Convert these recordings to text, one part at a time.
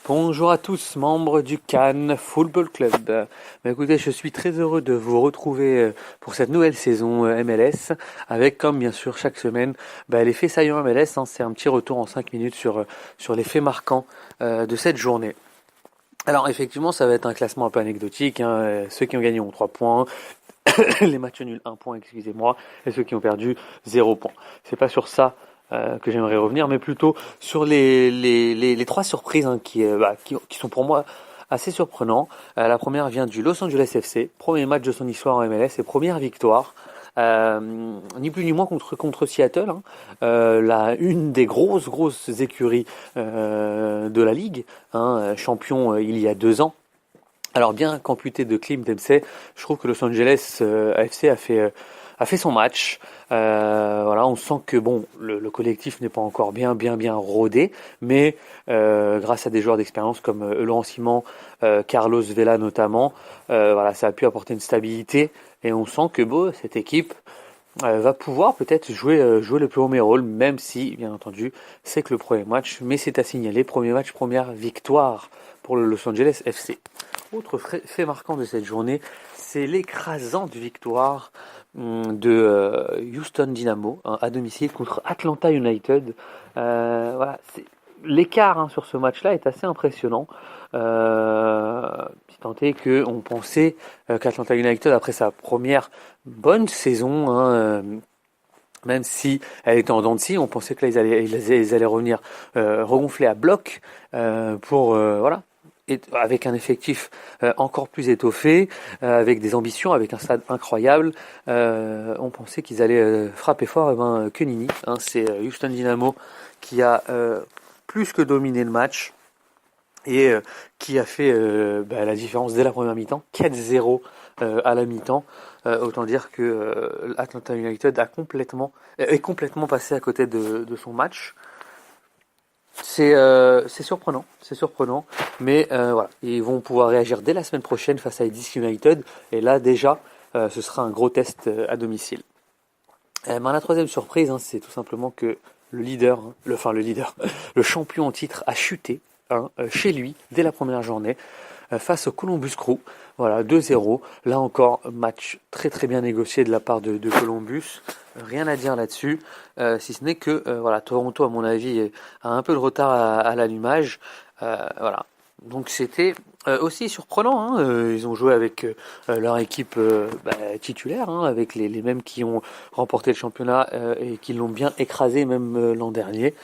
Bonjour à tous, membres du Cannes Football Club. Écoutez, je suis très heureux de vous retrouver pour cette nouvelle saison MLS, avec comme bien sûr chaque semaine les faits saillants MLS. C'est un petit retour en 5 minutes sur les faits marquants de cette journée. Alors effectivement, ça va être un classement un peu anecdotique. Ceux qui ont gagné ont 3 points, les matchs nuls 1 point, excusez-moi, et ceux qui ont perdu 0 point. C'est pas sur ça que j'aimerais revenir, mais plutôt sur les trois surprises qui sont pour moi assez surprenants. La première vient du Los Angeles FC, premier match de son histoire en MLS et première victoire. Ni plus ni moins contre Seattle, une des grosses écuries de la ligue, champion il y a 2 ans. Alors bien qu'amputé de Clint Dempsey, je trouve que Los Angeles FC a fait son match. On sent que le collectif n'est pas encore bien rodé, mais grâce à des joueurs d'expérience comme Laurent Simon, Carlos Vela notamment, ça a pu apporter une stabilité et on sent que cette équipe va pouvoir peut-être jouer le premier rôle, même si bien entendu c'est que le premier match, mais c'est à signaler, premier match, première victoire pour le Los Angeles FC. Autre fait marquant de cette journée, c'est l'écrasante victoire de Houston Dynamo à domicile contre Atlanta United. L'écart sur ce match-là est assez impressionnant. Si tant est qu'on pensait qu'Atlanta United, après sa première bonne saison, même si elle était en dents de scie, on pensait que là ils allaient revenir regonfler à bloc avec un effectif encore plus étoffé, avec des ambitions, avec un stade incroyable. On pensait qu'ils allaient frapper fort. Que nenni. C'est Houston Dynamo qui a plus que dominé le match et qui a fait la différence dès la première mi-temps, 4-0 à la mi-temps. Autant dire que Atlanta United est complètement passé à côté de son match. C'est surprenant, mais ils vont pouvoir réagir dès la semaine prochaine face à DC United, et là déjà, ce sera un gros test à domicile. La troisième surprise, c'est tout simplement que le champion en titre a chuté chez lui dès la première journée face au Columbus Crew. 2-0. Là encore, match très bien négocié de la part de Columbus. Rien à dire là-dessus, si ce n'est que Toronto, à mon avis, a un peu de retard à l'allumage. Donc c'était aussi surprenant. Ils ont joué avec leur équipe titulaire, avec les mêmes qui ont remporté le championnat et qui l'ont bien écrasé même l'an dernier.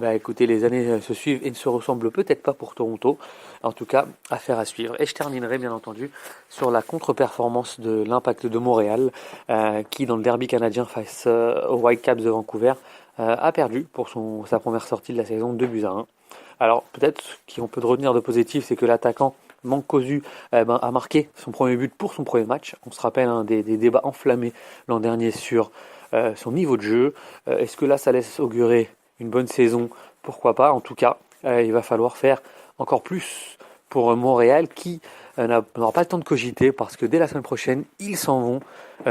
Écoutez, les années se suivent et ne se ressemblent peut-être pas pour Toronto. En tout cas, affaire à suivre. Et je terminerai bien entendu sur la contre-performance de l'Impact de Montréal, qui dans le derby canadien face aux Whitecaps de Vancouver a perdu pour sa première sortie de la saison 2-1. Alors peut-être qu'on peut retenir de positif, c'est que l'attaquant Mancosu a marqué son premier but pour son premier match. On se rappelle des débats enflammés l'an dernier sur son niveau de jeu. Est-ce que là ça laisse augurer une bonne saison? Pourquoi pas? En tout cas, il va falloir faire encore plus pour Montréal qui n'aura pas le temps de cogiter parce que dès la semaine prochaine, ils s'en vont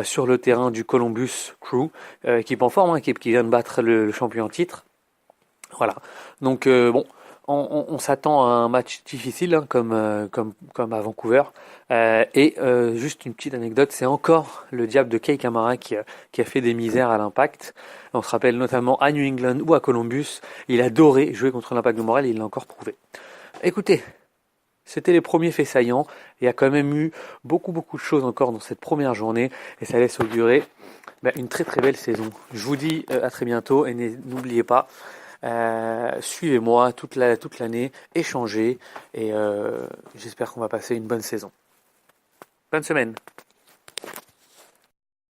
sur le terrain du Columbus Crew, équipe en forme, équipe qui vient de battre le champion en titre. Voilà. Donc on s'attend à un match difficile comme à Vancouver. Juste une petite anecdote, c'est encore le diable de Kei Kamara qui a fait des misères à l'Impact. On se rappelle notamment à New England ou à Columbus, il adorait jouer contre l'Impact de Montréal et il l'a encore prouvé. Écoutez, c'était les premiers faits saillants. Il y a quand même eu beaucoup de choses encore dans cette première journée et ça laisse augurer une très belle saison. Je vous dis à très bientôt et n'oubliez pas, suivez-moi toute l'année, échangez et j'espère qu'on va passer une bonne saison. Bonne semaine.